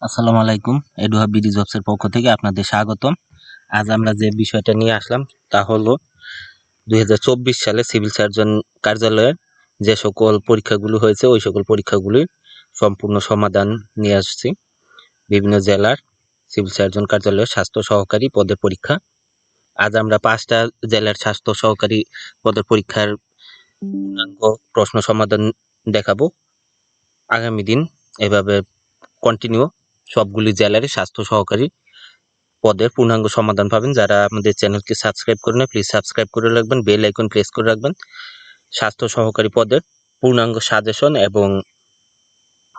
আসসালামু আলাইকুম। এডুহাব বিডি জবসের পক্ষ থেকে আপনাদের স্বাগতম। আজ আমরা যে বিষয়টা নিয়ে আসলাম তা হলো 2024 সালে সিভিল সার্জন কার্যালয়ে যে সকল পরীক্ষাগুলো হয়েছে ওই সকল পরীক্ষাগুলির সম্পূর্ণ সমাধান নিয়ে আসছি। বিভিন্ন জেলার সিভিল সার্জন কার্যালয়ের স্বাস্থ্য সহকারী পদের পরীক্ষা। আজ আমরা 5টা জেলার স্বাস্থ্য সহকারী পদের পরীক্ষার পূর্ণাঙ্গ প্রশ্ন সমাধান দেখাবো। আগামী দিন এভাবে কন্টিনিউ সবগুলি জেলারই স্বাস্থ্য সহকারী পদের পূর্ণাঙ্গ সমাধান পাবেন। যারা আমাদের চ্যানেলকে সাবস্ক্রাইব করে না, প্লিজ সাবস্ক্রাইব করে রাখবেন, বেল আইকন প্রেস করে রাখবেন। স্বাস্থ্য সহকারী পদের পূর্ণাঙ্গ সাজেশন এবং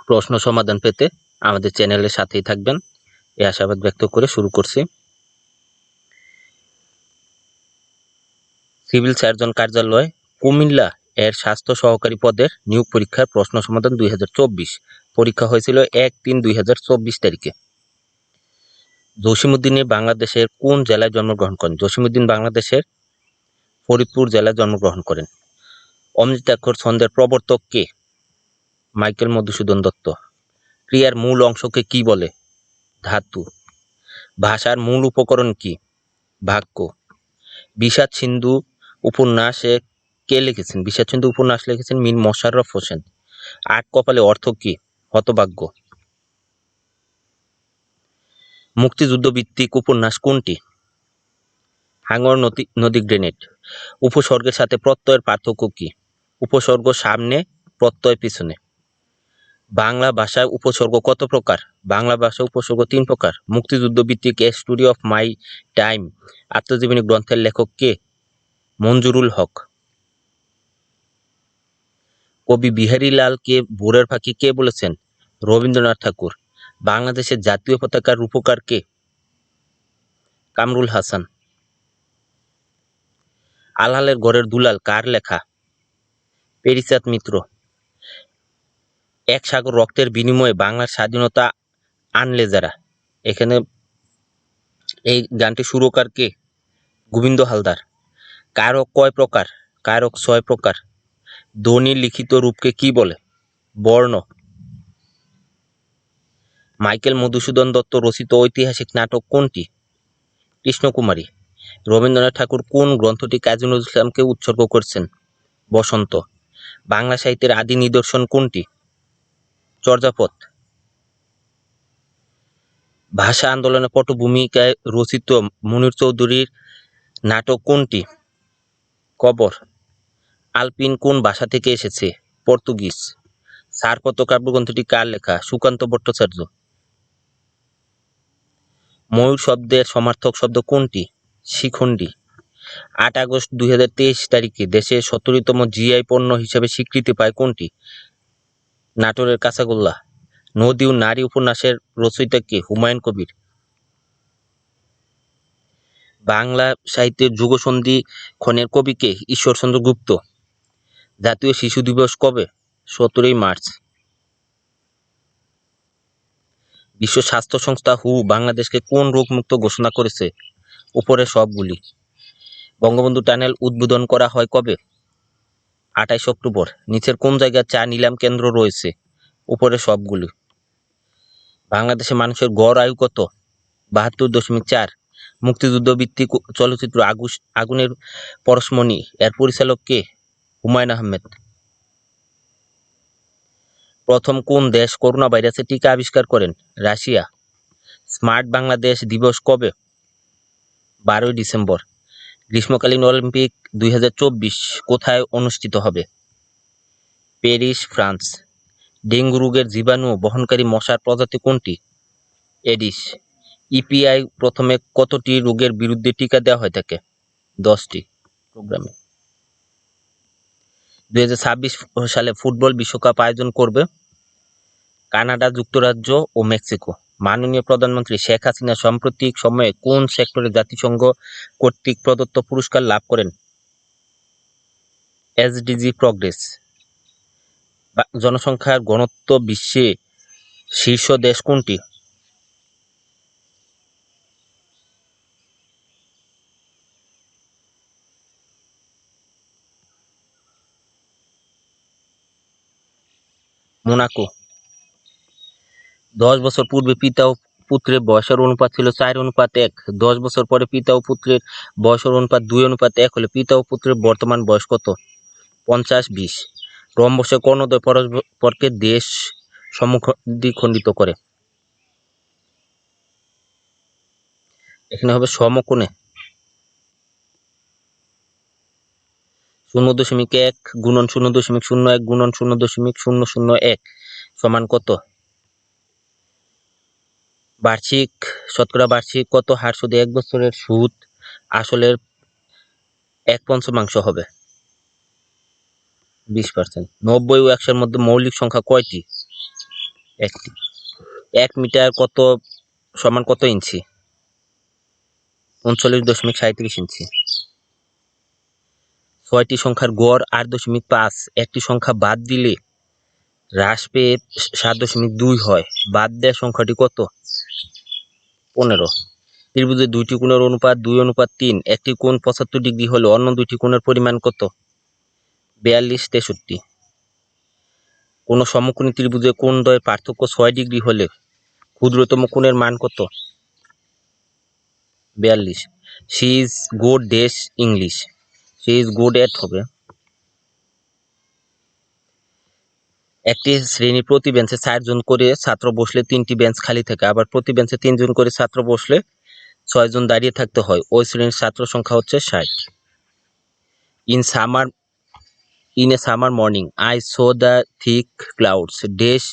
প্রশ্ন সমাধান পেতে আমাদের চ্যানেলের সাথেই থাকবেন এই আশাবাদ ব্যক্ত করে শুরু করছি। সিভিল সার্জন কার্যালয় কুমিল্লা এর স্বাস্থ্য সহকারী পদের নিয়োগ পরীক্ষার প্রশ্ন সমাধান 2024 পরীক্ষা হয়েছিল 1-3-2024 তারিখে। জসিমউদ্দিন বাংলাদেশের কোন জেলায় জন্মগ্রহণ করেন? জসিমউদ্দিন বাংলাদেশের ফরিদপুর জেলায় জন্মগ্রহণ করেন। অমৃতাক্ষর ছন্দের প্রবর্তক কে? মাইকেল মধুসূদন দত্ত। ক্রিয়ার মূল অংশকে কি বলে? ধাতু। ভাষার মূল উপকরণ কি? বাক্য। বিষাদ সিন্ধু উপন্যাসে কে লিখেছেন? বিষাদ সিন্ধু উপন্যাস লিখেছেন মীর মশাররফ হোসেন। আট কপালে অর্থ কি? হতভাগ্য। মুক্তিযুদ্ধ ভিত্তিক উপন্যাস কোনটি? হাঙর নদী গ্রেনেড। উপসর্গের সাথে প্রত্যয়ের পার্থক্য কি? উপসর্গ সামনে, প্রত্যয় পিছনে। বাংলা ভাষায় উপসর্গ কত প্রকার? বাংলা ভাষায় উপসর্গ 3 প্রকার। মুক্তিযুদ্ধ ভিত্তিক a story of my time আত্মজীবনী গ্রন্থের লেখক কে? মঞ্জুরুল হক। কবি বিহারীলালকে ভোরের পাখি কে বলেছেন? রবীন্দ্রনাথ ঠাকুর। বাংলাদেশের জাতীয় পতাকার রূপকার কে? কামরুল হাসান। আলহালের ঘরের দুলাল কার লেখা? পেরিচাঁদ মিত্র। এক সাগর রক্তের বিনিময়ে বাংলার স্বাধীনতা আনলে যারা, এখানে এই গানটি সুরকার কে? গোবিন্দ হালদার। কারক কয় প্রকার? কারক 6 প্রকার। ধ্বনির লিখিত রূপকে কি বলে? বর্ণ। মাইকেল মধুসূদন দত্ত রচিত ঐতিহাসিক নাটক কোনটি? কৃষ্ণকুমারী। রবীন্দ্রনাথ ঠাকুর কোন গ্রন্থটি কাজী নজরুল ইসলামকে উৎসর্গ করেছেন? বসন্ত। বাংলা সাহিত্যের আদি নিদর্শন কোনটি? চর্যাপদ। ভাষা আন্দোলনে পটভূমিকায় রচিত মুনীর চৌধুরীর নাটক কোনটি? কবর। আলপিন কোন ভাষা থেকে এসেছে? পর্তুগিজ। ছাড়পত্র কাব্যগ্রন্থটি কার লেখা? সুকান্ত ভট্টাচার্য। ময়ূর শব্দের সমার্থক শব্দ কোনটি? শিখণ্ডী। 8 আগস্ট 2023 তারিখে দেশের 70তম জিআই পণ্য হিসেবে স্বীকৃতি পায় কোনটি? নাটোরের কাঁচাগোল্লা। নদী ও নারী উপন্যাসের রচয়িতা কে? হুমায়ুন কবির। বাংলা সাহিত্যের যুগসন্ধি ক্ষণের কবি কে? ঈশ্বরচন্দ্র গুপ্ত। জাতীয় শিশু দিবস কবে? 17 মার্চ। বিশ্ব স্বাস্থ্য সংস্থা হু বাংলাদেশকে কোন রোগমুক্ত ঘোষণা করেছে? উপরের সবগুলি। বঙ্গবন্ধু টানেল উদ্বোধন করা হয় কবে? 28 অক্টোবর। নিচের কোন জায়গায় চা নিলাম কেন্দ্র রয়েছে? উপরের সবগুলি। বাংলাদেশে মানুষের গড় আয়ু কত? 72.4। মুক্তিযুদ্ধ ভিত্তিক চলচ্চিত্র আগুনের পরশমণি এর পরিচালক কে? হুমায়ুন আহমেদ। প্রথম কোন দেশ করোনা ভাইরাসের টিকা আবিষ্কার করেন? রাশিয়া। স্মার্ট বাংলাদেশ দিবস কবে? 12 ডিসেম্বর। গ্রীষ্মকালীন অলিম্পিক 2024 কোথায় অনুষ্ঠিত হবে? Paris, France. ডেঙ্গু রোগের জীবাণু বহনকারী মশার প্রজাতি কোনটি? এডিস। ইপিআই প্রথমে কতটি রোগের বিরুদ্ধে টিকা দেওয়া হয়ে থাকে? 10টি। প্রোগ্রামে 2026 সালে ফুটবল বিশ্বকাপ আয়োজন করবে কানাডা, যুক্তরাজ্য ও মেক্সিকো। মাননীয় প্রধানমন্ত্রী শেখ হাসিনা সাম্প্রতিক সময়ে কোন সেক্টরে জাতিসংঘ কর্তৃক প্রদত্ত পুরস্কার লাভ করেন? SDG progress. জনসংখ্যার ঘনত্ব বিশ্বে শীর্ষ দেশ কোনটি? মোনাকো। 10 বছর পূর্বে পিতা ও পুত্রের বয়সের অনুপাত ছিল 4:1। 10 বছর পরে পিতা ও পুত্রের বয়সের অনুপাত 2:1 হলে পিতা ও পুত্রের বর্তমান বয়স কত? 50-20। রম্বসে কর্ণদ্বয় পরস্পরকে দেশ সমদ্বিখণ্ডিত করে। এখানে হবে সমকোণে। 0.1 গুণন 0.01 গুণন 0.001 সমান কত? শতকরা বার্ষিক কত হার সুদে 1 বছরের সুদ আসলের 1/5 হবে? 20%। 90 ও 100 মধ্যে মৌলিক সংখ্যা কয়টি? একটি। 1 মিটার কত সমান কত ইঞ্চি? 39.37 ইঞ্চি। 6টি সংখ্যার গড় 8.5। একটি সংখ্যা বাদ দিলে হ্রাস পেয়ে 7.2 হয়। বাদ দেওয়া সংখ্যাটি কত? 15। ত্রিভুজের দুইটি কোণের অনুপাত 2:3। একটি কোণ 75 ডিগ্রি হলে অন্য দুইটি কোণের পরিমাণ কত? 42-63। কোন সমকোণী ত্রিভুজে কোণদ্বয়ের পার্থক্য 6 ডিগ্রি হলে ক্ষুদ্রতম কোণের মান কত? 42। She is good dash English. She is good at হবে। একটি শ্রেণী প্রতি বেঞ্চে 4 জন করে ছাত্র বসলে 3টি বেঞ্চ খালি থাকে, আবার প্রতি বেঞ্চে 3 জন করে ছাত্র বসলে 6 জন দাঁড়িয়ে থাকতে হয়। ওই শ্রেণীর ছাত্র সংখ্যা হচ্ছে 60। In a summer morning I so the thick clouds dash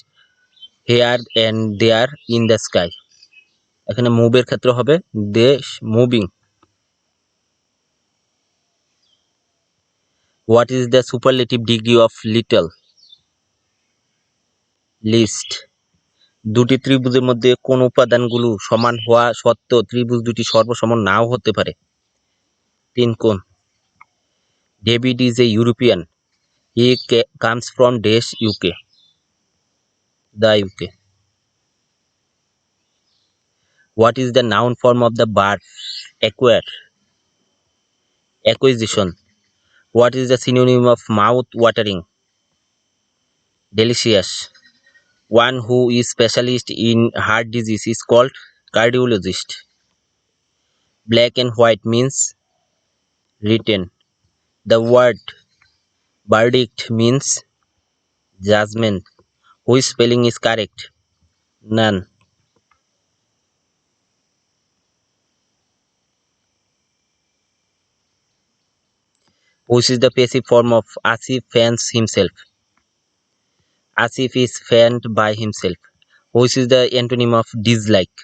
here and there in the sky। এখানে মুভের ক্ষেত্রে হবে dash moving. What is the superlative degree of little? Least. দুটি ত্রিভুজের মধ্যে কোন উপাদানগুলো সমান হওয়া সত্ত্বেও ত্রিভুজ দুটি সর্বসমান নাও হতে পারে? 3 কোণ। David is a European. He comes from dash UK. The UK. What is the noun form of the verb acquire? Acquisition. What is the synonym of mouth watering? Delicious. One who is specialist in heart disease is called cardiologist. Black and white means written. The word verdict means judgment. Which spelling is correct? None. Which is the passive form of Asif fans himself? Asif is fanned by himself. Which is the antonym of dislike?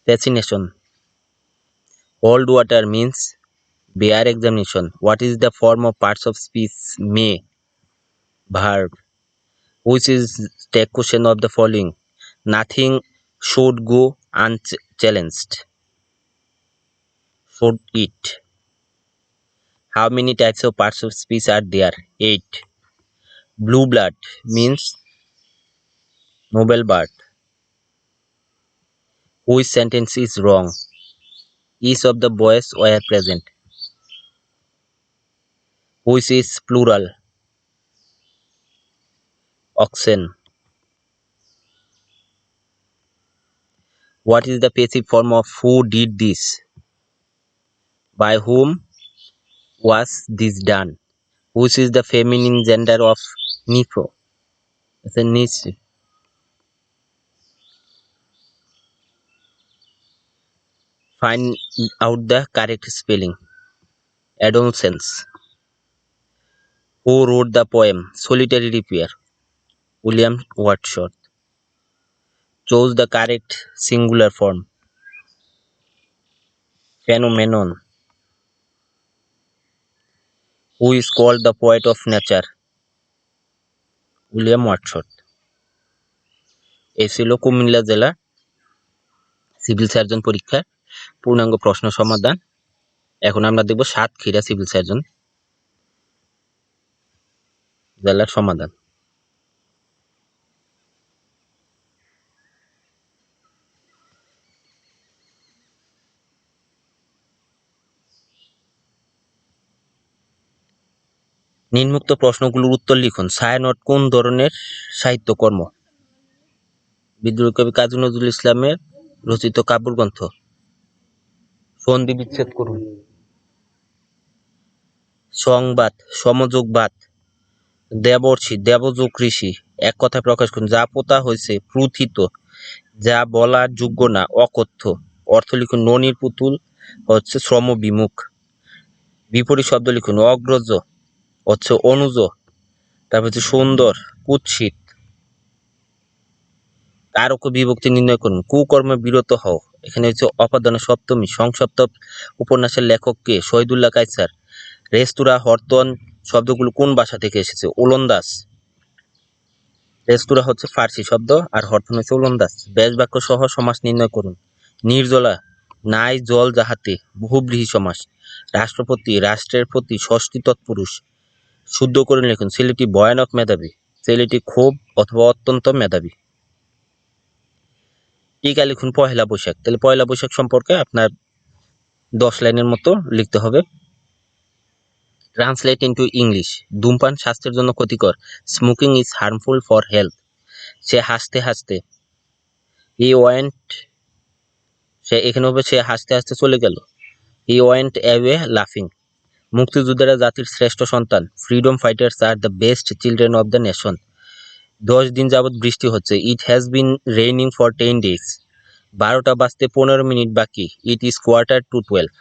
Fascination. Hold water means bear examination. What is the form of parts of speech may? Verb. Which is the question of the following? Nothing should go unchallenged. Should it? How many types of parts of speech are there? 8. Blue blood means noble bird. Which sentence is wrong? Each of the boys were present. Which is plural? Oxen. What is the passive form of who did this? By whom was this done? Which is the feminine gender of Nifo? It's a niche. Find out the correct spelling. Adolescence. Who wrote the poem Solitary Repair? William Wordsworth. Chose the correct singular form. Phenomenon. Who is called the poet of nature? William Wordsworth. এই ছিল কুমিল্লা জেলা civil surgeon পরীক্ষার পূর্ণাঙ্গ প্রশ্ন সমাধান। এখন আমরা দেখব সাতক্ষীরা সিভিল সার্জন জেলার সমাধান। নিম্নোক্ত প্রশ্নগুলোর উত্তর লিখুন। ছায়ানট কোন ধরনের সাহিত্যকর্ম? বিদ্রোহী কবি কাজী নজরুল ইসলামের রচিত কাব্যগ্রন্থ। সন্ধি বিচ্ছেদ করুন। সংবাদ, সমযোগবাদ, দেবর্ষি, দেবযোগ ঋষি। এক কথায় প্রকাশ করুন। যা পোতা হয়েছে প্রুথিত, যা বলার যোগ্য না, অকথ্য। অর্থ লিখুন। ননির পুতুল হচ্ছে শ্রম বিমুখ। বিপরীত শব্দ লিখুন। অগ্রজ হচ্ছে অনুজ, তারপর হচ্ছে সুন্দর, কুৎসিত। কারক বিভক্তি নির্ণয় করুন। কুকর্মে বিরত হও, এখানে হচ্ছে অপাদান সপ্তমী। সংসপ্ত উপন্যাসের লেখক কে? শহীদুল্লাহ কায়সার। রেস্তোরাঁ, হরতন শব্দগুলো কোন ভাষা থেকে এসেছে? ওলন্দাজ। রেস্তোরাঁ হচ্ছে ফার্সি শব্দ আর হরতন হচ্ছে ওলন্দাজ। ব্যাস বাক্য সহ সমাস নির্ণয় করুন। নির্জলা, নাই জল যাহাতে, বহুব্রীহি সমাস। রাষ্ট্রপতি, রাষ্ট্রের প্রতি, ষষ্ঠী তৎপুরুষ। শুদ্ধ করে লিখুন। ছেলেটি ভয়ানক মেধাবী, ছেলেটি খুব অথবা অত্যন্ত মেধাবী। টিকা লিখুন। পহেলা বৈশাখ। তাহলে পয়লা বৈশাখ সম্পর্কে আপনার 10 লাইনের মতো লিখতে হবে। Translate into English. ধূমপান স্বাস্থ্যের জন্য ক্ষতিকর। Smoking is harmful for health. সে হাসতে হাসতে, হি ওয়েন্ট, সে এখানে হবে সে হাসতে হাসতে চলে গেল। হি ওয়েন্ট অ্যাওয়ে লাফিং। মুক্তিযোদ্ধারা জাতির শ্রেষ্ঠ সন্তান। Freedom fighters are the best children of the nation. 10 দিন যাবৎ বৃষ্টি হচ্ছে। It has been raining for 10 days। 12টা বাজতে 15 মিনিট বাকি। It is 11:45।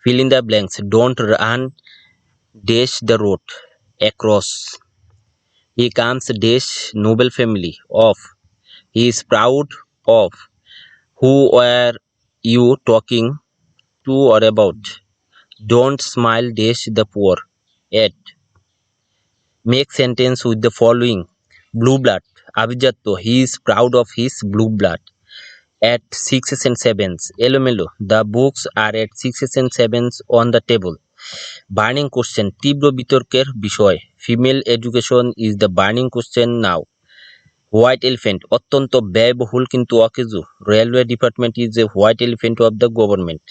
Fill in the blanks. Don't run dash the road across. He comes dash noble family of. He is proud of. Who were you talking to or about? Don't smile dash the poor at. Make sentence with the following. Blue blood. Abhijatto. He is proud of his blue blood. At 6s and 7s. Elomelo. The books are at 6s and 7s on the table. Burning question, তীব্র বিতর্কের বিষয়। Female education is the burning question now. White elephant, অত্যন্ত ব্যয়বহুল কিন্তু অকেজো। Railway department is a white elephant of the government.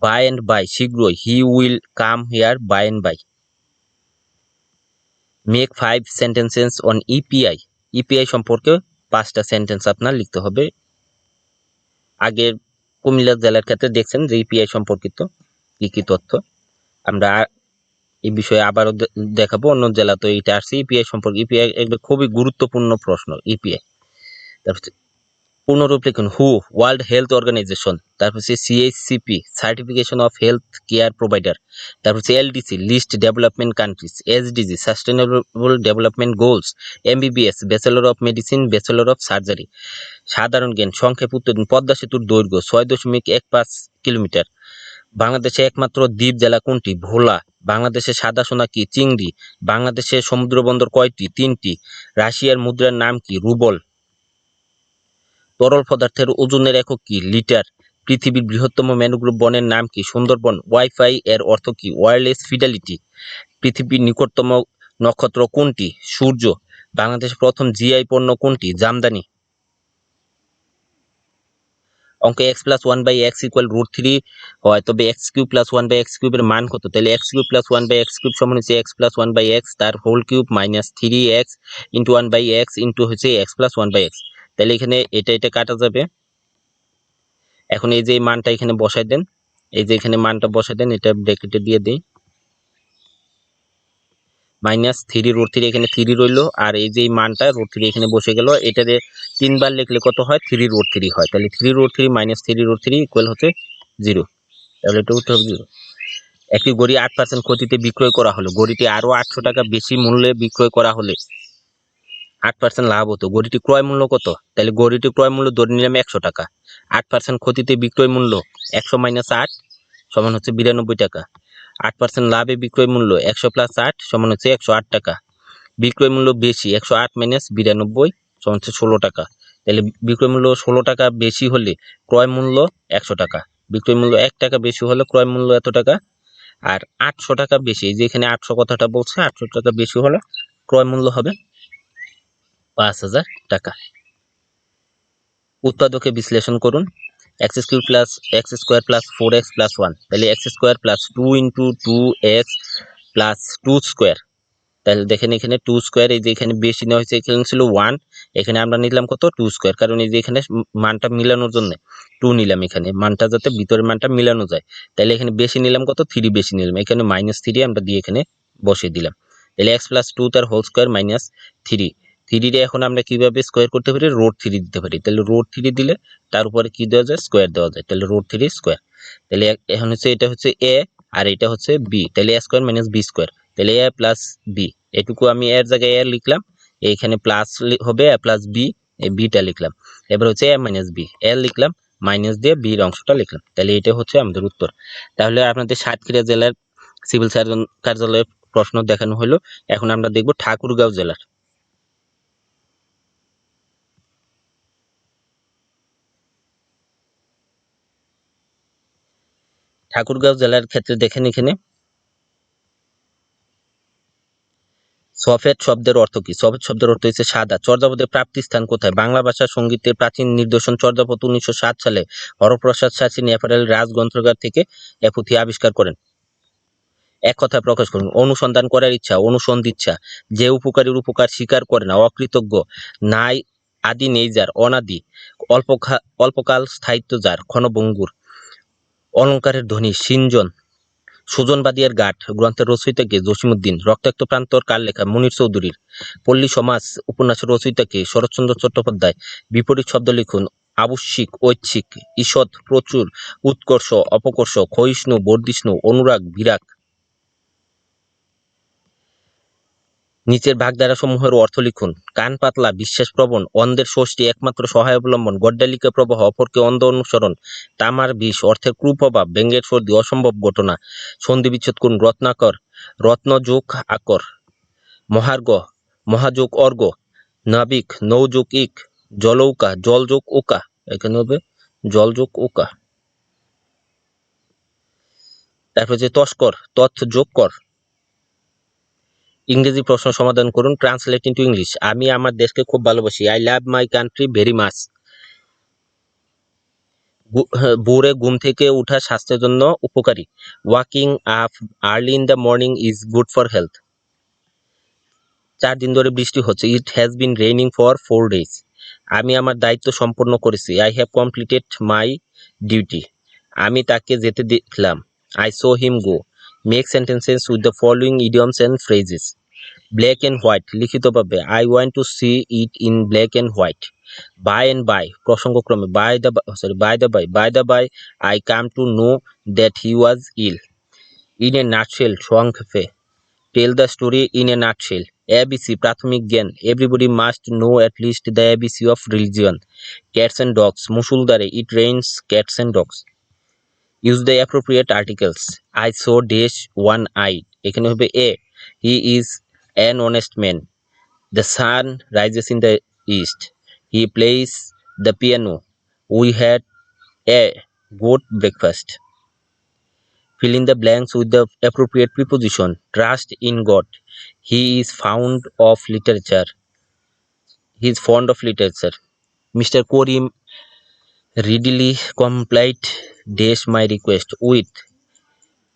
By and by, শীঘ্রই। He will come here by and by. Make 5 sentences on EPI. EPI সম্পর্কে 5টা sentence আপনার লিখতে হবে। আগের কুমিল্লা জেলার ক্ষেত্রে দেখছেন যে ইপিআই সম্পর্কিত কি কি তথ্য। আমরা এই বিষয়ে আবারও দেখাবো। অন্য জেলা তো এইটা আসছে। ইপিআই সম্পর্কে, ইপিআই একটা খুবই গুরুত্বপূর্ণ প্রশ্ন। ইপিআই তারপর পূর্ণরূপ লিখুন। হু, ওয়ার্ল্ড হেলথ অর্গানাইজেশন। তারপর হচ্ছে CHCP, certification of health care provider. তারপর হচ্ছে LDC, least development countries. SDG, sustainable development goals. MBBS, bachelor of medicine, bachelor of surgery. সাধারণ জ্ঞান, সংক্ষেপ উত্তর দিন। পদ্মা সেতুর দৈর্ঘ্য 6.15 কিলোমিটার। বাংলাদেশে একমাত্র দ্বীপ জেলা কোনটি? ভোলা। বাংলাদেশে সাদা সোনা কি? চিংড়ি। বাংলাদেশের সমুদ্র বন্দর কয়টি? 3টি। রাশিয়ার মুদ্রার নাম কি? রুবল। তরল পদার্থের ওজনের একক কি? লিটার। পৃথিবীর বৃহত্তম ম্যানগ্রোভ বনের নাম কি? সুন্দরবন। ওয়াইফাই এর অর্থ কি? Wireless fidelity. পৃথিবীর নিকটতম নক্ষত্র কোনটি? সূর্য। বাংলাদেশের প্রথম জিআই পণ্য কোনটি? জামদানি। অঙ্কে x প্লাস 1/x ইকুয়াল √3 হয়, তবে x কিউব প্লাস 1/x কিউবের মান কত? তাহলে x cube plus 1/x cube সমান হচ্ছে x প্লাস 1/x তার whole cube minus 3x into 1/x into হচ্ছে x প্লাস 1/x। তাহলে এখানে এটা কাটা যাবে। এখন এই যে মানটা এখানে বসাই দেন, এই যে এখানে মানটা বসাই দেন, এটা ব্র্যাকেটে দিয়ে দিই। মাইনাস 3√3, এখানে 3 রইলো, আর এই যে মানটা √3 এখানে বসে গেল। এটাতে 3 বার লিখলে কত হয়? 3√3 হয়। তাহলে 3√3 মাইনাস 3√3 ইকুয়াল হচ্ছে 0। তাহলে এটা উত্তর হবে 0। একটি গড়ি 8% ক্ষতিতে বিক্রয় করা হলো। গড়িটি আরো 800 টাকা বেশি মূল্যে বিক্রয় করা হলে 8% লাভ হতো। গড়িটি ক্রয় মূল্য কত? তাহলে গড়িটি ক্রয় মূল্য ধরে নিলাম 100 টাকা। 8% ক্ষতিতে বিক্রয় মূল্য 100 মাইনাস 8 সমান হচ্ছে 92 টাকা। 8% লাভে বিক্রয় মূল্য 100 প্লাস 8 সমান হচ্ছে 108 টাকা। বিক্রয় মূল্য বেশি 108 মাইনাস 92 সমান হচ্ছে 16 টাকা। তাহলে বিক্রয় মূল্য 16 টাকা বেশি হলে ক্রয় মূল্য 100 টাকা। বিক্রয় মূল্য 1 টাকা বেশি হলে ক্রয় মূল্য এত টাকা। আর 800 টাকা বেশি, যেখানে 800 কথাটা বলছে, 800 টাকা বেশি হলে ক্রয় মূল্য হবে 5000 টাকা। উৎপাদকে বিশ্লেষণ করুন। X cube plus x square plus 4x plus 1, তাহলে x square plus 2 into 2x plus 2 square. তাহলে দেখেন এখানে 2 স্কোয়ার, এই যে এখানে বেশি নেওয়া হয়েছে, এখানে ছিল 1, এখানে আমরা নিলাম কত 2 স্কোয়ার, কারণ এই যে এখানে মানটা মিলানোর জন্য 2 নিলাম, এখানে মানটা যাতে ভিতরের মানটা মিলানো যায়। তাহলে এখানে বেশি নিলাম কত 3 বেশি নিলাম, এখানে -3 আমরা দিয়ে এখানে বসিয়ে দিলাম। তাহলে x প্লাস 2 তার হোল স্কোয়ার মাইনাস 3, 3 রে এখন আমরা কিভাবে স্কোয়ার করতে পারি, √3 দিতে পারি। তাহলে √3 দিলে তার উপরে কি দেওয়া যায়, স্কোয়ার দেওয়া যায়, তাহলে √3 স্কোয়ার। তাহলে এখন হচ্ছে এটা হচ্ছে a আর এটা হচ্ছে b, তাহলে a square minus b square, তাহলে a প্লাস b, এটুকু আমি এর জায়গায় a লিখলাম, এইখানে প্লাস হবে a প্লাস b, এই বিটা লিখলাম। এবার হচ্ছে a মাইনাস b, a লিখলাম মাইনাস দিয়ে b এর অংশটা লিখলাম, তাহলে এটা হচ্ছে আমাদের উত্তর। তাহলে আপনাদের সাতক্ষীরা জেলার সিভিল সার্জন কার্যালয়ের প্রশ্ন দেখানো হলো। এখন আমরা দেখব ঠাকুরগাঁও জেলার। ঠাকুরগাঁও জেলার ক্ষেত্রে দেখেন এখানে সফেদ শব্দের অর্থ কি? সফেদ শব্দের অর্থ হচ্ছে সাদা। চর্যাপদের প্রাপ্তি স্থান কোথায়? বাংলা ভাষা সঙ্গীতের প্রাচীন নিদর্শন চর্যাপদ 1907 সালে হরপ্রসাদ শাসী নেপালের রাজ গ্রন্থাগার থেকে এ পুঁথি আবিষ্কার করেন। এক কথায় প্রকাশ করুন। অনুসন্ধান করার ইচ্ছা, অনুসন্ধিচ্ছা, যে উপকারীর উপকার স্বীকার করে না, অকৃতজ্ঞ, নাই আদি নেই যার, অনাদি, অল্পকাল স্থায়িত্ব যার, ক্ষণভঙ্গুর, অলঙ্কারের ধনী, সিঞ্জন, সুজনবাদীর গাঠ গ্রন্থের রচয়িতা কে? জসিমউদ্দিন। রক্তাক্ত প্রান্তর কার লেখা? মুনীর চৌধুরীর। পল্লী সমাজ উপন্যাসের রচয়িতা কে? শরৎচন্দ্র চট্টোপাধ্যায়। বিপরীত শব্দ লিখুন। আবশ্যিক, ঐচ্ছিক, ঈষৎ, প্রচুর, উৎকর্ষ, অপকর্ষ, ক্ষয়িষ্ণু, বর্ধিষ্ণু, অনুরাগ, বিরাগ। নিচের ভাগধারাসমূহের অর্থ লিখুন। কান পাতলা, বিশ্বাসপ্রবণ, অন্ধের ষষ্ঠী, একমাত্র সহায় অবলম্বন, গড্ডালিকা প্রবাহ, অপরকে অন্ধ অনুসরণ, তামার বিষ, অর্থের কুপ্রভাব, ব্যঙ্গের সর্দি, অসম্ভব ঘটনা, সন্ধি বিচ্ছেদ করুন। রত্নাকর, রত্নযোগ আকর, মহার্ঘ, মহাযোগ অর্ঘ, নাবিক, নৌযোগ ইক, জলৌকা, জলযোগ ওকা, এখানে হবে জলযোগ ওকা। তারপর যে তস্কর, তথ্য যোগ কর। ইংরেজি প্রশ্ন সমাধান করুন। Translate into English. আমি আমার দেশকে খুব ভালোবাসি। I love my country very much. ভোরে ঘুম থেকে ওঠা স্বাস্থ্যের জন্য উপকারী। Walking up early in the morning is good for health. 4 দিন ধরে বৃষ্টি হচ্ছে। It has been raining for 4 days। আমি আমার দায়িত্ব সম্পন্ন করেছি। I have completed my duty. আমি তাকে যেতে দেখলাম। I saw him go. Make sentences with the following idioms and phrases. Black and white লিখিতভাবে। I want to see it in black and white. By and by প্রসঙ্গক্রমে। By the by I come to know that he was ill. In a nutshell সংক্ষেপে। Tell the story in a nutshell. ABC প্রাথমিক জ্ঞান। Everybody must know at least the ABC of religion. Cats and dogs মুষলধারে। It rains cats and dogs. Use the appropriate articles. I saw dash one I, এখানে হবে a. He is an honest man. The sun rises in the east. He plays the piano. We had a good breakfast. Fill in the blanks with the appropriate preposition. Trust in God. He is fond of literature. He is fond of literature. Mr. Korim readily complied dash my request with.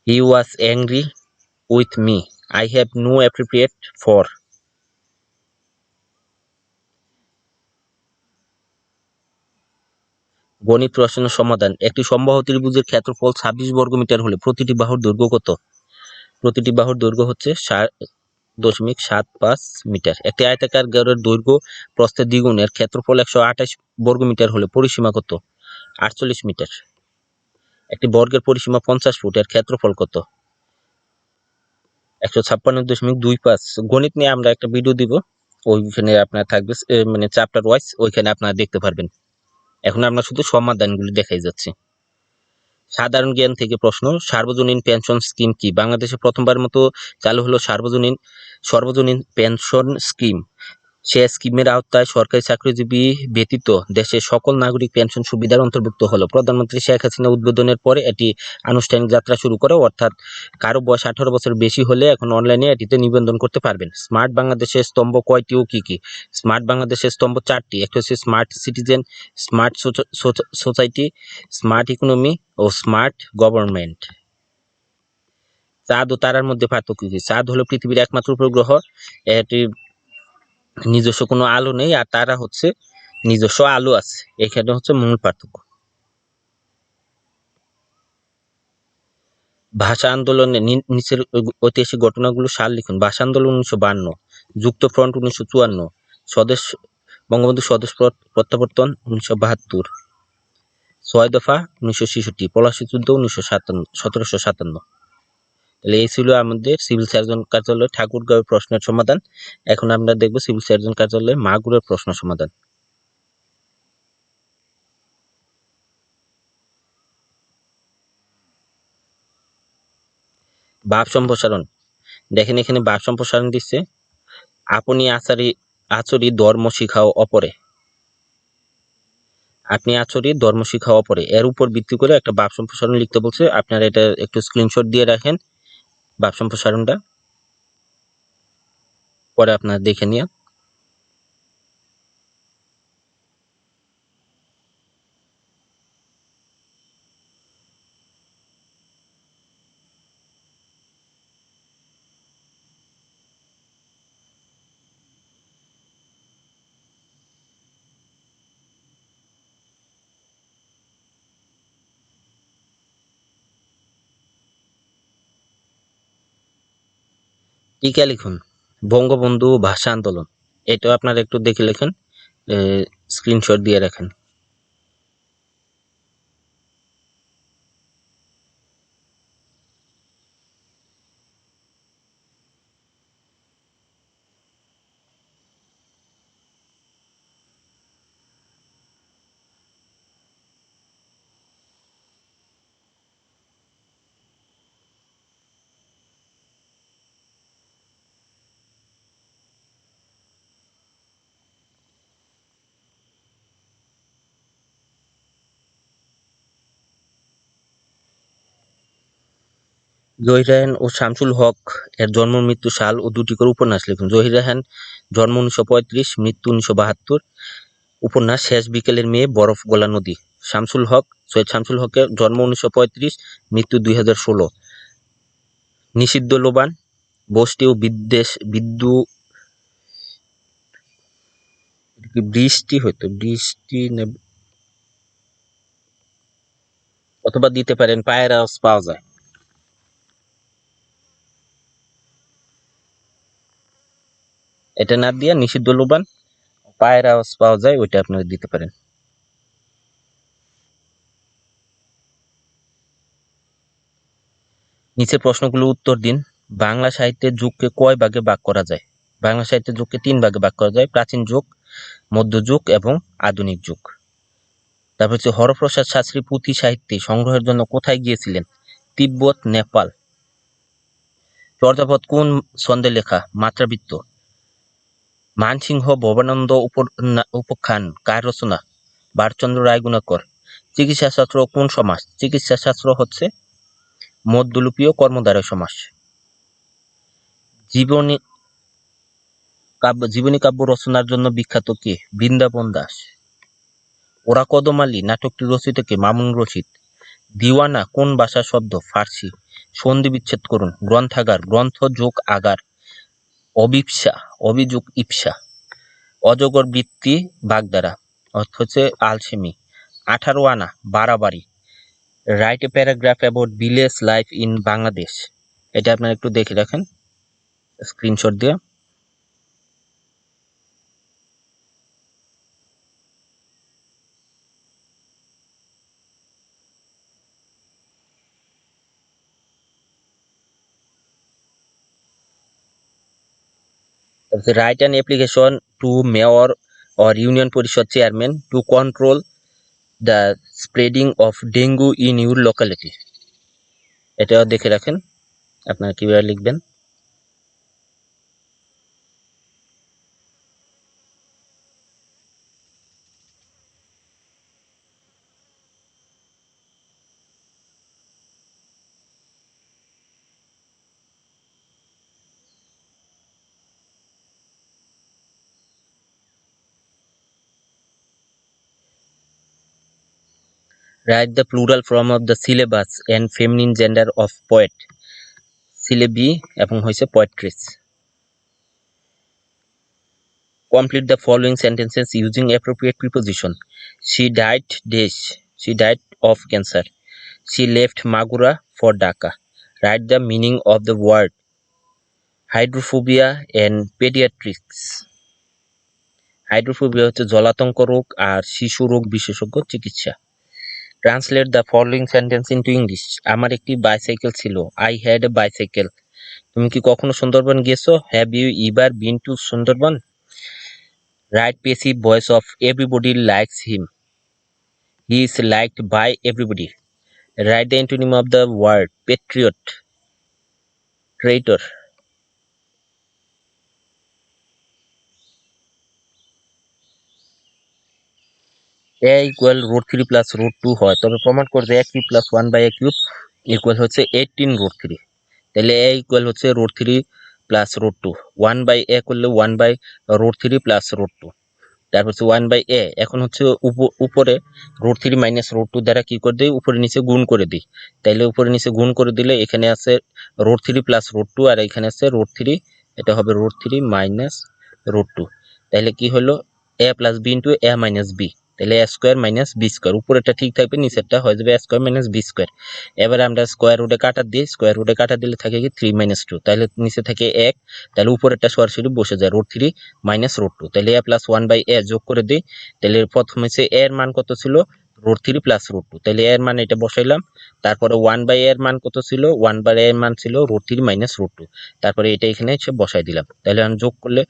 He was angry with me. I have no appropriate for. গণিত প্রশ্ন সমাধান। একটি সমবাহু ত্রিভুজের ক্ষেত্রফল 26 বর্গমিটার হলে প্রতিটি বাহুর দৈর্ঘ্য কত? প্রতিটি বাহুর দৈর্ঘ্য হচ্ছে 7.75 মিটার। একটি আয়তাকার গড়ের দৈর্ঘ্য প্রস্থের দ্বিগুণ, এর ক্ষেত্রফল 128 বর্গমিটার হলে পরিসীমা কত? 48 মিটার। একটি বর্গের পরিসীমা 50 ফুট, এর ক্ষেত্রফল কত? 156.25। গণিত নিয়ে আমরা একটা ভিডিও দিব, ওইখানে আপনার থাকবে মানে চ্যাপ্টার ওয়াইজ, ওইখানে আপনারা দেখতে পারবেন। এখন আমরা শুধু সমাধানগুলি দেখাই যাচ্ছি। সাধারণ জ্ঞান থেকে প্রশ্ন। সার্বজনীন পেনশন স্কিম কি? বাংলাদেশে প্রথমবার মতো চালু হলো সর্বজনীন পেনশন স্কিম। সে স্কিমের আওতায় সরকারি চাকরিজীবী ব্যতীত দেশের সকল নাগরিক পেনশন সুবিধার অন্তর্ভুক্ত হলো। প্রধানমন্ত্রী শেখ হাসিনা উদ্বোধনের পরে এটি আনুষ্ঠানিক যাত্রা শুরু করে, অর্থাৎ কারো বয়স 18 বছর বেশি হলে এখন অনলাইনে এটিতে নিবন্ধন করতে পারবেন। স্মার্ট বাংলাদেশের স্তম্ভ কয়টি ও কি কি? স্মার্ট বাংলাদেশের স্তম্ভ 4টি। একটা হচ্ছে smart citizen, smart society, smart economy ও স্মার্ট গভর্নমেন্ট। চাঁদ ও তারার মধ্যে পার্থক্য কি? চাঁদ হলো পৃথিবীর একমাত্র উপগ্রহ, এটি নিজস্ব কোনো আলো নেই, আর তারা হচ্ছে নিজস্ব আলো আছে। এখানে হচ্ছে মূল পার্থক্য। ভাষা আন্দোলনে নিচের ঐতিহাসিক ঘটনাগুলো সাল লিখুন। ভাষা আন্দোলন 1952, যুক্ত ফ্রন্ট 1954, স্বদেশ বঙ্গবন্ধু স্বদেশ প্রত্যাবর্তন 1972, 6 দফা 1966, পলাশী যুদ্ধ 1757। তাহলে এই ছিল আমাদের সিভিল সার্জন কার্যালয় ঠাকুরগাঁওয়ের প্রশ্নের সমাধান। এখন আমরা দেখব সিভিল সার্জন কার্যালয়ে মাগুরের প্রশ্ন সমাধান। ভাব সম্প্রসারণ, দেখেন এখানে ভাব সম্প্রসারণ দিচ্ছে, আপনি আচরি ধর্ম শিখাও অপরে, আপনি আচরি ধর্ম শিখাও অপরে, এর উপর ভিত্তি করে একটা ভাব সম্প্রসারণ লিখতে বলছে। আপনারা এটা একটু স্ক্রিনশট দিয়ে রাখেন ভাব সম্প্রসারণটা, পরে আপনারা দেখে নিয়ে। টিকা লিখুন, বঙ্গবন্ধু ভাষা আন্দোলন, এটাও আপনারা একটু দেখে লেখেন, স্ক্রিনশট দিয়ে রাখেন। জহির রায়হান ও শামসুল হক এর জন্ম মৃত্যু সাল ও দুটি করে উপন্যাস লিখুন। জহির রায়হান জন্ম 1935, মৃত্যু 1972, উপন্যাস শেষ বিকেলের মেয়ে, বরফ গলা নদী। সৈয়দ শামসুল হকের জন্ম 1935, মৃত্যু 2016, নিষিদ্ধ লোবান, বষ্টি ও বৃষ্টি হয়তো বৃষ্টি অথবা দিতে পারেন পায়ের আওয়াজ পাওয়া যায়, এটা না দিয়া নিষিদ্ধ লোবান, পায়ের আওয়াজ পাওয়া যায়, ওইটা আপনারা দিতে পারেন। নিচে প্রশ্নগুলো উত্তর দিন। বাংলা সাহিত্যের যুগকে কয় ভাগে ভাগ করা যায়? বাংলা সাহিত্যের যুগকে 3 ভাগে ভাগ করা যায়, প্রাচীন যুগ, মধ্যযুগ এবং আধুনিক যুগ। তারপর হচ্ছে হরপ্রসাদ শাস্ত্রী পুঁথি সাহিত্যে সংগ্রহের জন্য কোথায় গিয়েছিলেন? তিব্বত, নেপাল। চর্যাপদ কোন ছন্দে লেখা? মাত্রাবৃত্ত। মানসিংহ ভবানন্দ উপাখ্যান কার রচনা? ভারতচন্দ্র রায়গুণাকর। চিকিৎসাশাস্ত্র কোন সমাস? চিকিৎসাশাস্ত্র হচ্ছে মধ্যলুপীয় কর্মধারয় সমাস। জীবনী কাব্য রচনার জন্য বিখ্যাত কে? বৃন্দাবন দাস। ওরা কদম আলী নাটকটি রচিত কে? মামুন রশিদ। দিওয়ানা কোন ভাষার শব্দ? ফার্সি। সন্ধি বিচ্ছেদ করুন। গ্রন্থাগার, গ্রন্থ যোগ আগার। অবিপ্সা, অভিযোগ ইপসা। অজগর বৃত্তি বাগধারা, অর্থ হচ্ছে আলসেমি। 18 আনা, বাড়াবাড়ি। Write a paragraph about village life in Bangladesh, এটা আপনারা একটু দেখে রাখেন স্ক্রিনশট দিয়ে। Write an application to mayor or union পরিষদ chairman to control the spreading of dengue in your locality, এটাও দেখে রাখেন আপনারা কিভাবে লিখবেন। Write the plural form of the syllabus and feminine gender of poet. Syllabi এবং হয়েছে poetry. Complete the following sentences using appropriate preposition. She died dash. She died of cancer. She left Magura for Dhaka. Write the meaning of the word hydrophobia and pediatrics. Hydrophobia হচ্ছে জলাতঙ্ক রোগ আর শিশু রোগ বিশেষজ্ঞ চিকিৎসা। Translate the following sentence into English. আমার একটি বাইসাইকেল ছিল। I had a bicycle. তুমি কি কখনো সুন্দরবন গেছো? Have you ever been to Sundarbans? Write passive voice of everybody likes him. He is liked by everybody. Write the antonym of the word patriot. Traitor. a equal √3 plus √2 হয়, তবে প্রমাণ করবে a cube plus 1/a cube equal হচ্ছে 18 √3। তাহলে a equal হচ্ছে √3 plus √2। 1/a করলে 1/√3 plus √2। তারপর হচ্ছে 1/a। এখন হচ্ছে উপরে √3 মাইনাস √2 দ্বারা কি করে দিই? উপরে নিচে গুণ করে দিই। তাইলে উপরে নিচে গুণ করে দিলে এখানে আছে √3 প্লাস √2 আর এখানে আছে √3। এটা হবে √3 মাইনাস √2। তাহলে কি হলো? a plus b into a minus b। তাহলে a square minus b square. উপরেরটা ঠিক থাকবে, নিচেরটা হয়ে যাবে a square minus b square. এবার আমরা স্কোয়ার রুটে কাটা দিই। স্কোয়ার রুটে কাটা দিলে থাকে কি 3 মাইনাস 2। তাহলে নিচে থাকে 1। তাহলে উপরেরটা সরাসরি বসে যায় √3 মাইনাস √2। তাহলে a প্লাস 1/a যোগ করে দিই। তাহলে প্রথমে হচ্ছে a এর মান কত ছিল? √3 প্লাস √2। তাহলে a এর মান এটা বসাইলাম। তারপরে 1/a এর মান কত ছিল? 1/a এর মান ছিল √3 মাইনাস √2। তারপরে এটা এখানে এসে বসাই দিলাম। তাহলে আমি যোগ করলে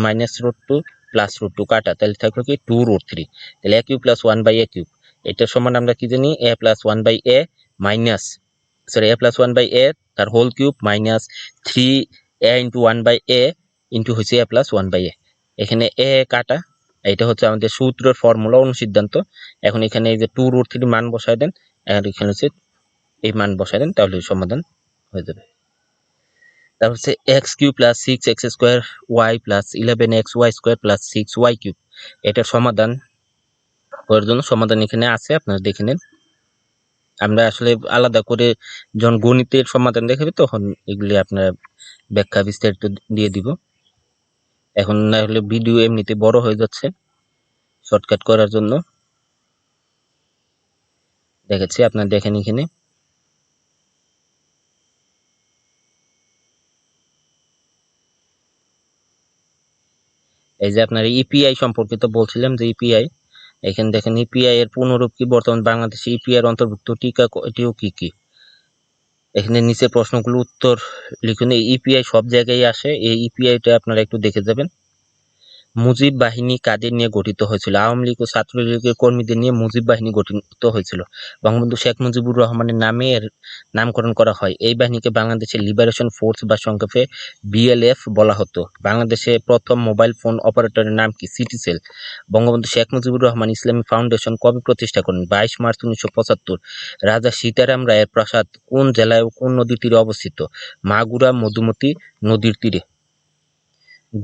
মাইনাস √2 প্লাস √2 কাটা, তাহলে থাকলো কি 2√3। তাহলে a cube plus 1/a cube. এটা সমান আমরা কি জানি? a plus 1/a minus a plus 1/a তার whole cube minus 3a into 1/a into হচ্ছে a প্লাস 1/a। এখানে a কাটা, এটা হচ্ছে আমাদের সূত্রের ফর্মুলা অনুসিদ্ধান্ত। এখন এখানে এই যে 2√3 মান বসায় দেন, আর এখানে হচ্ছে এই মান বসায় দেন, তাহলে সমাধান হয়ে যাবে। তারপর হচ্ছে x cube plus 6x square y plus 11xy square plus 6y cube. এটার সমাধান করার জন্য সমাধান এখানে আছে, আপনারা দেখে নেন। আমরা আসলে আলাদা করে যখন গণিতের সমাধান দেখাবে তখন এগুলি আপনারা ব্যাখ্যা বিস্তারিত দিয়ে দিব। এখন না হলে ভিডিও এমনিতে বড় হয়ে যাচ্ছে, শর্টকাট করার জন্য দেখাচ্ছি, আপনারা দেখেন এখানে। এই যে আপনার ইপিআই সম্পর্কিত বলছিলাম যে ইপিআই, এখানে দেখেন ইপিআই এর পুনরূপ কি? বর্তমান বাংলাদেশে ইপিআই এর অন্তর্ভুক্ত টিকা এটিও কি কি? এখানে নিচে প্রশ্নগুলো উত্তর লিখুন। এই ইপিআই সব জায়গায় আসে, এই ইপিআইটা আপনারা একটু দেখে যাবেন। মুজিব বাহিনী কাদের নিয়ে গঠিত হয়েছিল? আওয়ামী লীগ ও ছাত্রলীগের কর্মীদের নিয়ে মুজিব বাহিনী গঠিত হয়েছিল। বঙ্গবন্ধু শেখ মুজিবুর রহমানের নামে এর নামকরণ করা হয়। এই বাহিনীকে বাংলাদেশের লিবারেশন ফোর্স বা সংক্ষেপে বিএলএফ বলা হতো। বাংলাদেশে প্রথম মোবাইল ফোন অপারেটরের নাম কি? সিটিসেল। বঙ্গবন্ধু শেখ মুজিবুর রহমান ইসলামী ফাউন্ডেশন কবে প্রতিষ্ঠা করেন? 22 মার্চ 1975। রাজা সীতারাম রায়ের প্রাসাদ কোন জেলায় ও কোন নদীর তীরে অবস্থিত? মাগুরা মধুমতি নদীর তীরে।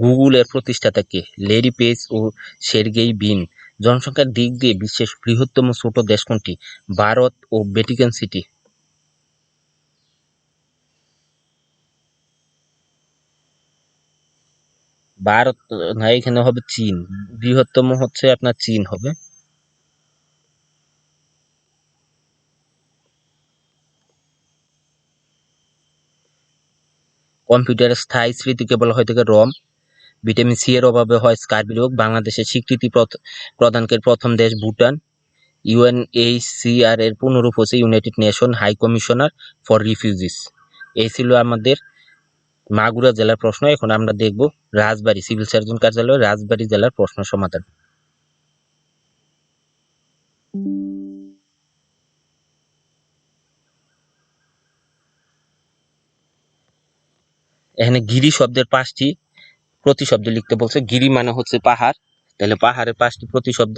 গুগল এর প্রতিষ্ঠাতা কে? ল্যারি পেজ ও সের্গেই বিন। জনসংখ্যার দিক দিয়ে বিশ্বের বৃহত্তম ছোট দেশ কোনটি? ভারত ও ভ্যাটিকান সিটি। ভারত না, এখানে হবে চীন। বৃহত্তম হচ্ছে আপনার চীন হবে। কম্পিউটারের স্থায়ী স্মৃতিকে বলা হয় থেকে রম। ভিটামিন সি এর অভাবে হয় স্কার্বি রোগ। বাংলাদেশের স্বীকৃতি প্রদানকারী প্রথম দেশ ভুটান। ইউএনএইচসিআর এর পুনরূপ হচ্ছে United Nation High Commissioner for Refugees. এই ছিল আমাদের মাগুরা জেলার প্রশ্ন। এখন আমরা দেখব রাজবাড়ী সিভিল সার্জন কার্যালয় রাজবাড়ী জেলার প্রশ্ন সমাধান। এখানে গিরি শব্দের 5টি প্রতিশব্দ লিখতে বলছে। গিরি মানে হচ্ছে পাহাড়, তাহলে পাহাড়ের 5টি প্রতিশব্দ।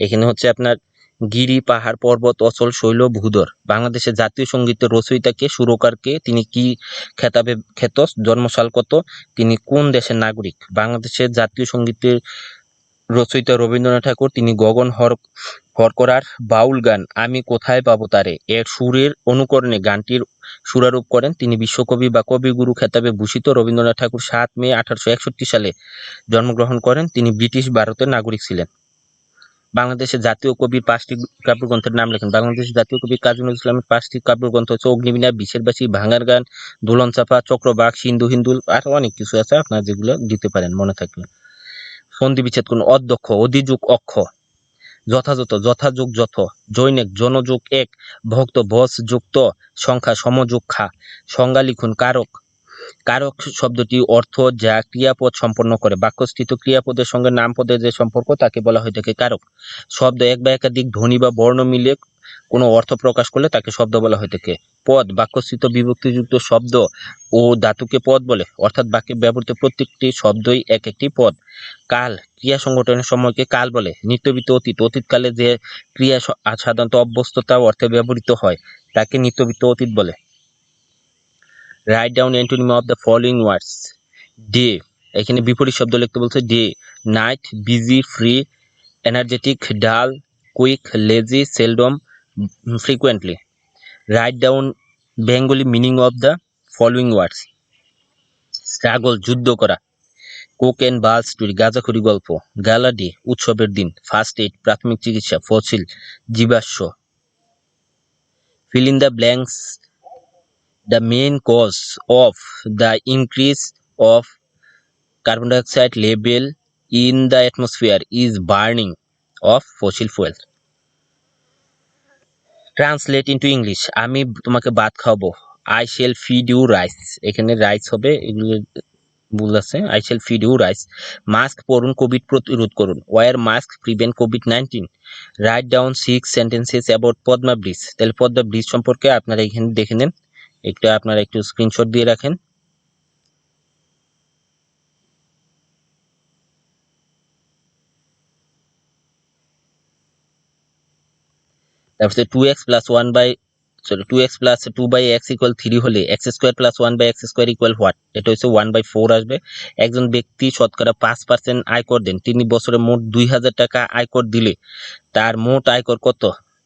এখানে হচ্ছে আপনার গিরি, পাহাড়, পর্বত, অচল, শৈল, ভূধর। বাংলাদেশের জাতীয় সঙ্গীতের রচয়িতা কে? সুরকার কে? তিনি কি খেতাবে খ্যাত? জন্মসাল কত? তিনি কোন দেশের নাগরিক? বাংলাদেশের জাতীয় সঙ্গীতের রচয়িতা রবীন্দ্রনাথ ঠাকুর। তিনি গগন হরকরার বাউল গান আমি কোথায় পাবো তারে এর সুরের অনুকরণে গানটির সুরারোপ করেন। তিনি বিশ্বকবি বা কবিগুরু খেতাবে ভূষিত। রবীন্দ্রনাথ ঠাকুর 7 মে 1861 সালে জন্মগ্রহণ করেন। তিনি ব্রিটিশ ভারতের নাগরিক ছিলেন। বাংলাদেশের জাতীয় কবির 5টি কাব্যগ্রন্থের নাম লেখেন। বাংলাদেশের জাতীয় কবি কাজী নজরুল ইসলামের 5টি কাব্যগ্রন্থ হচ্ছে অগ্নিবীণা, বিষের বাসী, ভাঙার গান, দোলন চাঁপা, চক্রবাক, সিন্ধু হিন্দুল, আর অনেক কিছু আছে, আপনারা যেগুলো দিতে পারেন মনে থাকলে। সন্ধি বিচ্ছেদ কোন? অধ্যক্ষ, অধিযোগ অক্ষ, যথাযথ, যথাযোগ যথ, জৈনিক, জনযোগ এক, ভক্ত, ভস যুক্ত, সংখ্যা, সমযোগ খা, সংজ্ঞা লিখুন। কারক, কারক শব্দটি অর্থ যা ক্রিয়াপদ সম্পন্ন করে। বাক্যস্থিত ক্রিয়াপদের সঙ্গে নামপদের যে সম্পর্ক তাকে বলা হয়ে থাকে কারক। শব্দ এক বা একাধিক ধ্বনি বা বর্ণ মিলে কোনো অর্থ প্রকাশ করলে তাকে শব্দ বলা হয়ে থাকে। পদ, বাক্যস্থিত বিভক্তিযুক্ত শব্দ ও ধাতুকে পদ বলে, অর্থাৎ বাক্যে ব্যবহৃত প্রত্যেকটি শব্দই এক একটি পদ। কাল, ক্রিয়া সংগঠনের সময়কে কাল বলে। নিত্যবিত্ত অতীত, অতীতকালে যে ক্রিয়া সাধারণত অভ্যস্ততা অর্থে ব্যবহৃত হয় তাকে নিত্যবিত্ত অতীত বলে। Write down antonym of the following words. Day, এখানে বিপরীত শব্দ লিখতে বলছে। Day, night, busy, free, energetic, dull, quick, lazy, seldom, frequently. Write down Bengali meaning of the following words. Struggle, যুদ্ধ করা। কোক অ্যান্ড বাল স্টোরি, গাঁজাখড়ি গল্প। Gala day, উৎসবের দিন। ফার্স্ট এইড, প্রাথমিক চিকিৎসা। ফসিল, জীবাশ্ম। Fill in the blanks. The main cause of the increase of carbon dioxide level in the atmosphere is burning of fossil fuels. Translate into English. আমি তোমাকে ভাত খাওয়াবো। I shall feed you rice. এখানে rice হবে, এগুলো ভুল আছে। I shall feed you rice. Mask পরুন, কোভিড প্রতিরোধ করুন। Wear mask, prevent COVID-19. Write down 6 sentences about Padma bridge. তাহলে পদ্মা ব্রিজ সম্পর্কে আপনারা এখানে দেখে নেন, আপনারা একটু স্ক্রিনশট দিয়ে রাখেন। তারপরে 2x plus 2 by x equal 3 হলে x square plus 1 by x square equal what? এটা হচ্ছে 1/4 আসবে। একজন ব্যক্তি শতকরা 5% আয়কর দেন। তিনি বছরে মোট 2000 টাকা আয়কর দিলে তার মোট আয়কর কত?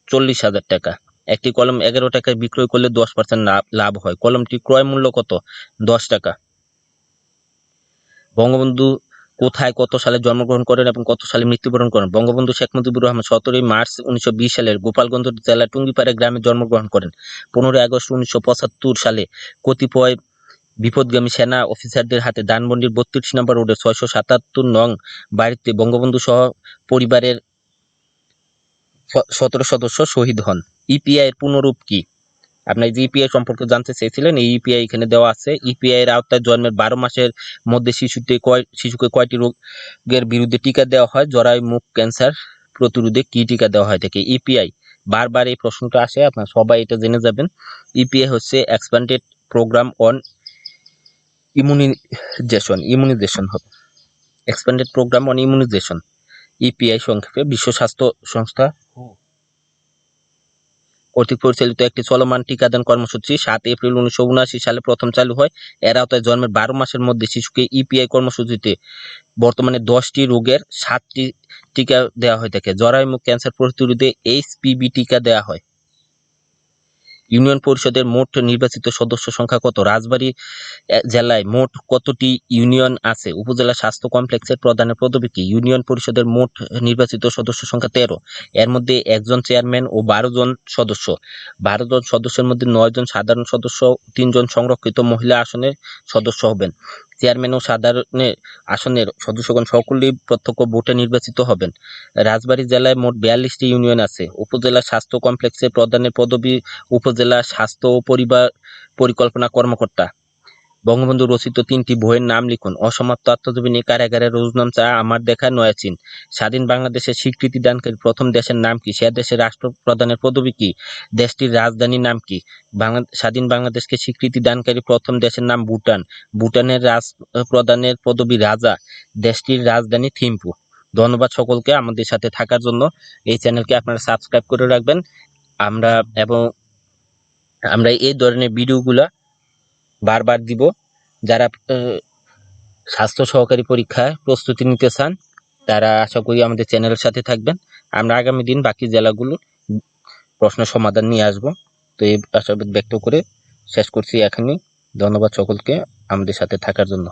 40,000 টাকা। একটি কলম 11 টাকায় বিক্রয় করলে 10% লাভ হয়। কলমটি ক্রয় মূল্য কত? 10 টাকা। বঙ্গবন্ধু কোথায় কত সালে জন্মগ্রহণ করেন এবং কত সালে মৃত্যুবরণ করেন? বঙ্গবন্ধু শেখ মুজিবুর রহমান 17 মার্চ 1920 সালের গোপালগঞ্জ জেলার টুঙ্গিপাড়া গ্রামে জন্মগ্রহণ করেন। 15 আগস্ট 1975 সালে কতিপয় বিপদগামী সেনা অফিসারদের হাতে ধানমন্ডির 32 নম্বর রোডের 677 নং বাড়িতে বঙ্গবন্ধু সহ পরিবারের 17 সদস্য শহীদ হন। ইপিআই এর পূর্ণরূপ কি? আপনার যে ইপিআই সম্পর্কে জানতে চেয়েছিলেন, এই ইপিআই এখানে দেওয়া আছে। ইপিআই এর আওতায় জন্মের 12 মাসের মধ্যে শিশুকে কয়টি রোগের বিরুদ্ধে টিকা দেওয়া হয়? জরায়ু মুখ ক্যান্সার প্রতিরোধে কি টিকা দেওয়া হয় থাকে? ইপিআই, বারবার এই প্রশ্নটা আসে, আপনারা সবাই এটা জেনে যাবেন। ইপিআই হচ্ছে এক্সপ্যান্ডেড প্রোগ্রাম অন ইমিউনাইজেশন হবে। Expanded programme on immunization, EPI সংক্ষেপে। বিশ্ব স্বাস্থ্য সংস্থা কর্তৃক পরিচালিত একটি চলমান টিকাদান কর্মসূচি 7 এপ্রিল 1979 সালে প্রথম চালু হয়। এর আওতায় জন্মের 12 মাসের মধ্যে শিশুকে ইপিআই কর্মসূচিতে বর্তমানে 10টি রোগের 7টি টিকা দেওয়া হয়ে থাকে। জরায়ু মুখ ক্যান্সার প্রতিরোধে এইচপিভি টিকা দেওয়া হয়। ইউনিয়ন পরিষদের মোট নির্বাচিত সদস্য সংখ্যা কত? রাজবাড়ী জেলায় মোট কতটি ইউনিয়ন আছে? উপজেলা স্বাস্থ্য কমপ্লেক্সের প্রধানের পদবি কি? ইউনিয়ন পরিষদের মোট নির্বাচিত সদস্য সংখ্যা 13। এর মধ্যে একজন চেয়ারম্যান ও 12 জন সদস্য। 12 জন সদস্যের মধ্যে 9 জন সাধারণ সদস্য, 3 জন সংরক্ষিত মহিলা আসনের সদস্য হবেন। চেয়ারম্যান ও সাধারণ আসনের সদস্যগণ সকলেই প্রত্যক্ষ ভোটে নির্বাচিত হবেন। রাজবাড়ী জেলায় মোট 42টি ইউনিয়ন আছে। উপজেলা স্বাস্থ্য কমপ্লেক্সের প্রধানের পদবি উপজেলা স্বাস্থ্য ও পরিবার পরিকল্পনা কর্মকর্তা। বঙ্গবন্ধু রচিত 3টি বইয়ের নাম লিখুন। অসমাপ্ত আত্মজীবনী, কারাগারের রোজনামচা, আমার দেখা, নয়াচীন। স্বাধীন বাংলাদেশের স্বীকৃতি দানকারী প্রথম দেশের নাম কি? সে দেশের রাষ্ট্রপ্রধানের পদবি কি? দেশটির রাজধানীর নাম কি? স্বাধীন বাংলাদেশকে স্বীকৃতি দানকারী প্রথম দেশের নাম ভুটান। ভুটানের রাষ্ট্রপ্রধানের পদবি রাজা। দেশটির রাজধানী থিম্পু। ধন্যবাদ সকলকে আমাদের সাথে থাকার জন্য। এই চ্যানেলকে আপনারা সাবস্ক্রাইব করে রাখবেন। আমরা এই ধরনের ভিডিওগুলা বারবার দিব। যারা স্বাস্থ্য সহকারী পরীক্ষায় প্রস্তুতি নিতে চান তারা আশা করি আমাদের চ্যানেলের সাথে থাকবেন। আমরা আগামী দিন বাকি জেলাগুলোর প্রশ্ন সমাধান নিয়ে আসব। তো এই আশাবাদ ব্যক্ত করে শেষ করছি এখানেই। ধন্যবাদ সকলকে আমাদের সাথে থাকার জন্য।